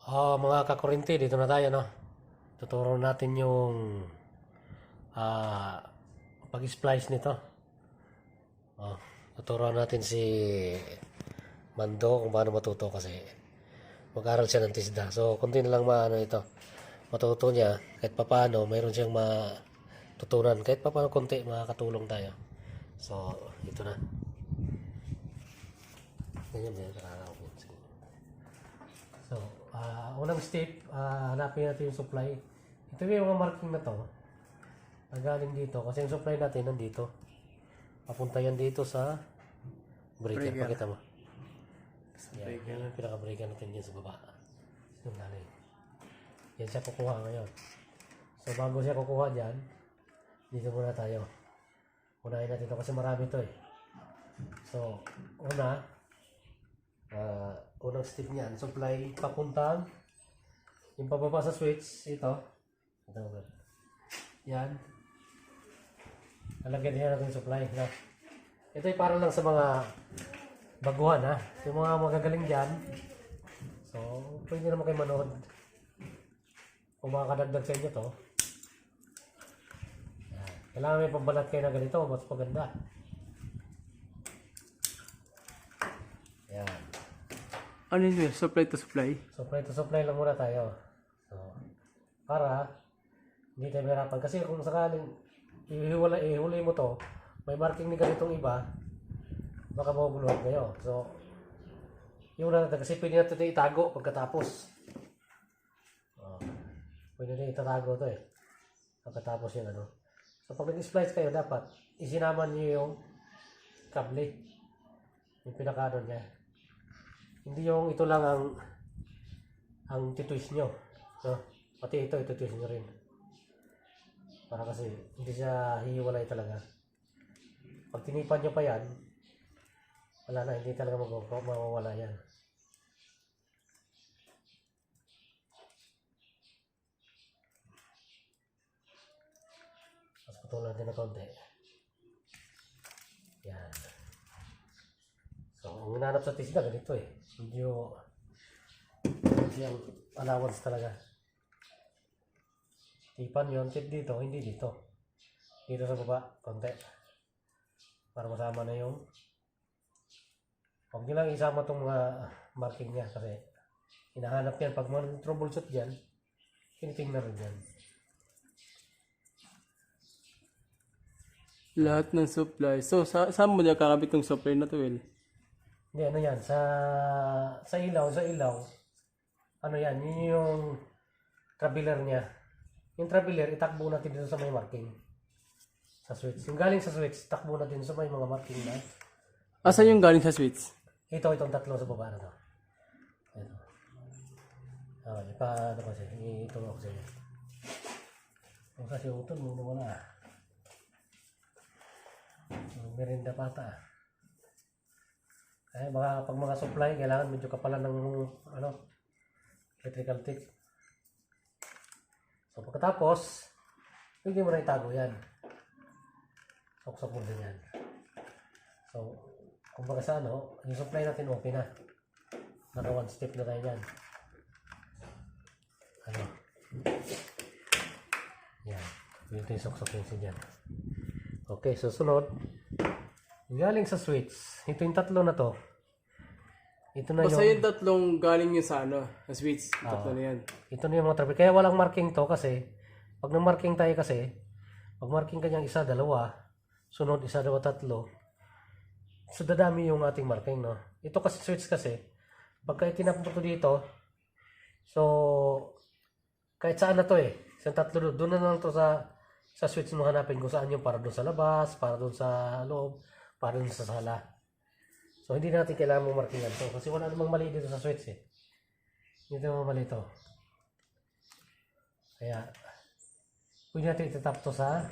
Mga kakurinti, dito na tayo, no? Tuturo natin yung ah, pag-splice nito. Tuturo natin si Mando kung paano matuto kasi mag-aral siya ng TISDA. So, kunti na lang maano ito. Matuto niya, kahit papaano, mayroon siyang matutunan. Kahit papaano kunti, makakatulong tayo. So, ito na. Ganyan yan, nakakawin. So, unang step, hanapin natin yung supply. Ito yung mga marking na to. Nagaling dito. Kasi yung supply natin nandito. Papunta yan dito sa breaker. Pakita mo. Yan, yan yung pinaka-breaker natin dyan sa baba. Yung galing. Yan siya kukuha ngayon. So, bago siya kukuha dyan, dito muna tayo. Unahin natin ito kasi marami ito eh. So, unang step niyan, supply papuntang yung pababa sa switch, ito yan, lalagyan niya natin yung supply na. Ito ay para lang sa mga baguhan ha, yung mga magagaling dyan. So pwede naman kayo manood kung makakadagdag sa inyo to. Yan. Kailangan may pambalat kayo na ganito, mas maganda. Yan. Ano yun? Supply to supply? Supply to supply lang muna tayo. So, para hindi tayo mahirapan. Kasi kung sakaling ihuli mo to, may marking ni ganitong iba, baka maguguluhan kayo. So, yung una natin, kasi pwede natin ito itago pagkatapos. Pwede natin itatago to eh. Pagkatapos yun ano. So, pag nag-splice kayo, dapat isinaman nyo yung kable. Yung pinakano niya. Hindi yung ito lang ang titwist nyo. So, pati ito ititwist nyo rin. Para kasi hindi siya hihiwalay talaga. Pag tinipan nyo pa yan, wala na, hindi talaga mawawala yan. Mas putulan natin na konti. Yan. So, ang hinanap sa TISDA ganito eh. Medyo yung allowance talaga. Tipan yun, tip dito, hindi dito. Dito sa baba, konti. Para masama na yung huwag nyo lang isama itong mga marking niya kasi hinahanap yan. Pag troubleshoot dyan, tinitingnan rin yan. Lahat ng supply. So, saan mo niya kakabit ng supply na to, Will? Hindi, ano yan, sa ilaw, ano yan, yun yung traveler niya. Yung traveler, itakbo natin dito sa may marking. Sa switch. Yung galing sa switch, takbo natin sa may mga marking na. Asan yung galing sa switch? Itong tatlo sa baba na to. Ito. Ipaano kasi, ituro ko sa inyo. Kung kasi utol mo, wala. Merinda pata. Ay, pag mga supply, kailangan medyo kapalan ng electrical tape. So, pagkatapos, pwede mo na itago yan. Sok-sok mo din yan. So, kung baka sa yung supply natin okay na. Naka one step na tayo yan. Yan. Pwede tayo sok-sok din dyan. Okay, susunod. Galing sa switch. Ito yung tatlo na to. Ito na Basta yung tatlong galing yung sa sa switch. Yung tatlo na yan. Ito na yung mga traffic. Kaya walang marking to kasi pag na-marking tayo kasi, pag marking kanyang isa, dalawa, sunod isa, dalawa, tatlo, so dadami yung ating marking, no? Ito kasi switch kasi, pagka itinapon to dito, so kahit saan na to eh. Isang tatlo doon na lang to sa switch mo hanapin kung saan yung para doon sa labas, para doon sa loob, para doon sa sala. So hindi natin kailangan mong markingan to kasi wala namang mali dito sa switch eh. Hindi namang mali to. Kaya pwede natin itatap to sa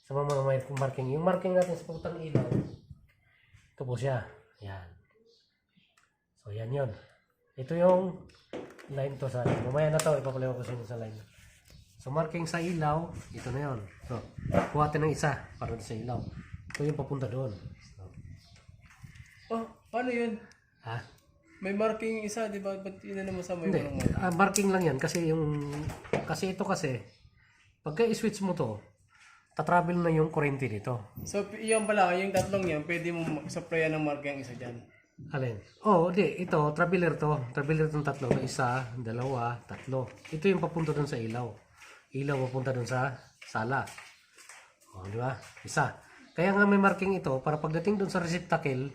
mga marking. Yung marking natin sa putang ilaw, ito po siya. Yan. So yan yun. Ito yung line to sa line. Mamaya na to, ipapalayo ko sa inyo sa line. So marking sa ilaw, ito na yun. So, kuha natin ng isa para sa ilaw. Ito yung papunta doon. So, Oh, paano yun? ha? May marking isa, di ba? Ba't yun na naman sa may Hindi, walang marking? marking lang yan kasi ito kasi pagka i-switch mo to, tatravel na yung kuryente dito. So, yan pala, yung tatlong yan, pwede mo supplyan ng marking isa dyan. Alin? Oh, di, ito, traveler to. Traveler tong tatlo. Isa, dalawa, tatlo. Ito yung papunta dun sa ilaw. Ilaw papunta dun sa sala. Oh, di ba? Isa. Kaya nga may marking ito para pagdating dun sa receptacle,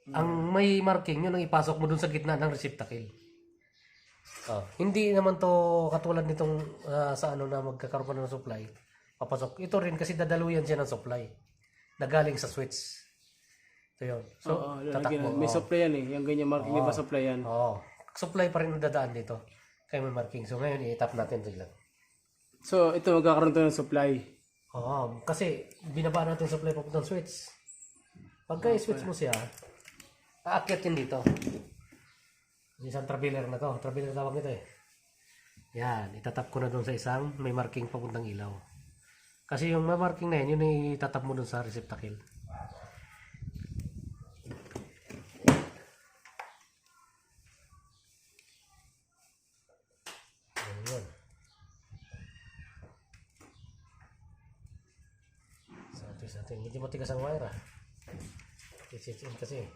ang may marking yun ang ipasok mo dun sa gitna ng receptacle. Oh, hindi naman to katulad nitong sa ano na magkakaroon ka ng supply. Papasok. Ito rin kasi dadaluyan siya ng supply. Nagaling sa switch. Ito yun. So, Oo, tatakbo. may supply yan eh. Yung ganyan marking, di ba supply yan? Oo. Supply pa rin nadadaan dito. Kaya may marking. So ngayon, i-tap natin ito lang. So, ito magkakaroon to ng supply. Oo. Kasi binaba natin yung supply papuntang switch. Pagka i-switch mo siya, aakyat yun dito. Isang traveler na to. Traveler tawag nito eh. Yan. Itatap ko na doon sa isang may marking papuntang ilaw. Kasi yung may marking na yun, yun ay itatap mo doon sa receptacle. Yun. So, twist natin. Medyo matigas ang wire ah. Twist in kasi.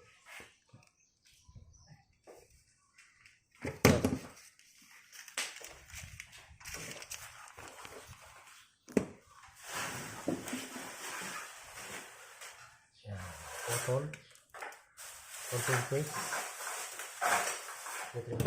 Yan. Cotton. Cotton paste. Okay.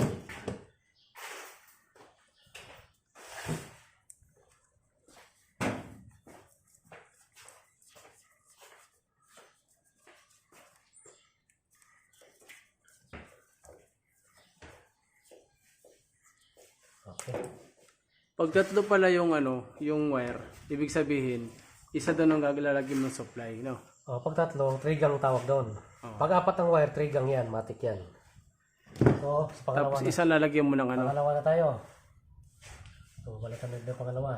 Pag tatlo pala yung ano, yung wire, ibig sabihin, isa doon ang gagalagyan ng supply, no? Oh, pag tatlo, trigang tawag doon. Pag apat ang wire, trigang yan, matik yan. So, sa pangalawa Tapos isa lalagyan mo ng ano. pangalawa na tayo. So, balikan na yung pangalawa.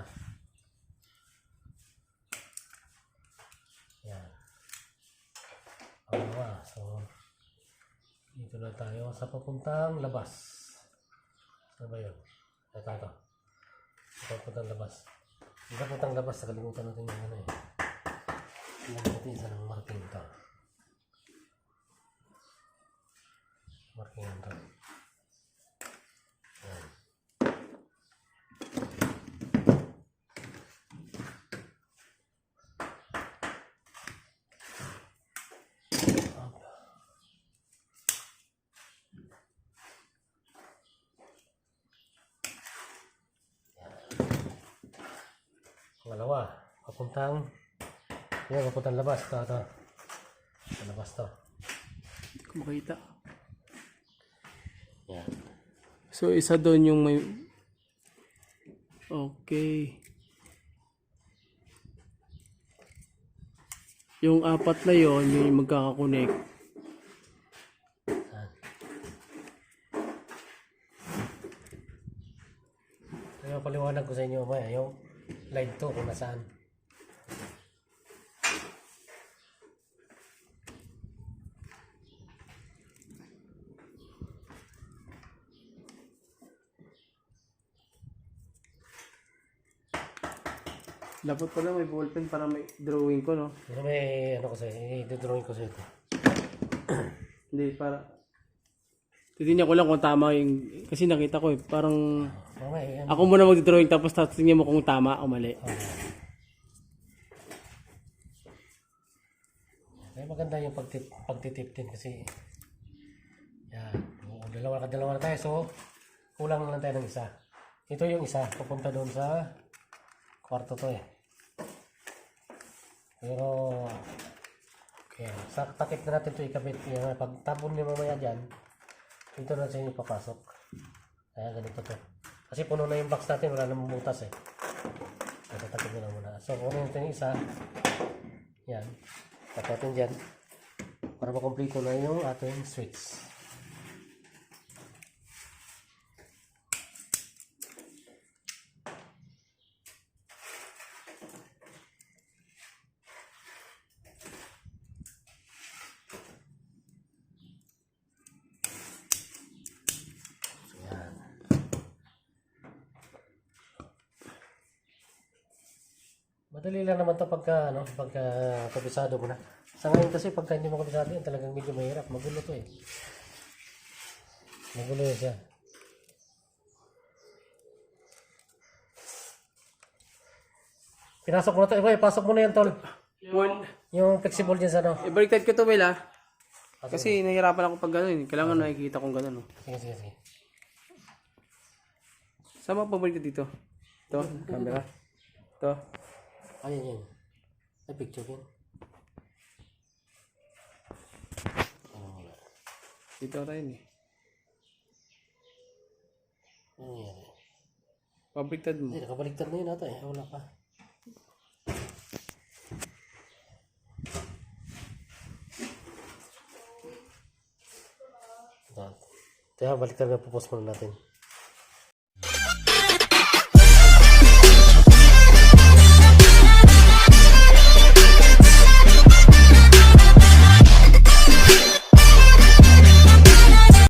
Yan. Pangalawa. So, dito na tayo sa papuntang labas. Saan ba yun? Ito. Sa papuntang labas. Sa papuntang labas, nakalimutan natin yung ano eh. Tingnan natin isa ng marking ito. Marking ito. Yan. Pangalawa, papuntang labas. Ito. Sa labas to. Hindi ko makita. Yan. So, isa doon yung may... Okay. Yung apat na yon yung magkakakonect. Yan. Kaya paliwanag ko sa inyo ba yung line 2 kung nasaan. Dapat pala may ballpen para may drawing ko, no? Pero may ano kasi, i-drawing ko sa ito. Hindi, para... Titignan ko lang kung tama yung... Kasi nakita ko eh, parang... Mamaya, Ako muna mag-drawing tapos tingnan mo kung tama o mali. Kaya maganda yung pagtitip din kasi yan. Dalawa na tayo. So, kulang na lang tayo ng isa. Ito yung isa. Pupunta doon sa kwarto to eh. Pero, okay. Sa takip na natin ito ikabit. Yung pag tabon niyo mamaya dyan, ito na sa inyo papasok. Kaya ganito to. Kasi puno na yung box natin. Wala namang butas eh. Tatakip nyo lang muna. So, kunin natin yung isa. Yan. Tapos natin dyan para makomplito na yung ating switch. Madali lang naman to pagka, ano, pagka kabisado mo na. Sa ngayon kasi pagka hindi mo kabisado yan, talagang medyo mahirap. Magulo to eh. Magulo yun siya. Pinasok mo na to. Iba, pasok mo na yan, tol. Yung flexible dyan sa ano. Ibaliktad ko to, Will, ha? Kasi nahihirapan ako pag gano'n. Kailangan nakikita kong gano'n. Sige, sige, sige. Saan mo pabaliktad dito? Ito, camera. Ito. Ayan, yan. Ay, picture yan. Dito tayo eh. Ano yan? Pabaliktad mo. Hindi, nakabaliktad na yun ata eh. Wala pa. Kaya baliktad na, pupos muna natin.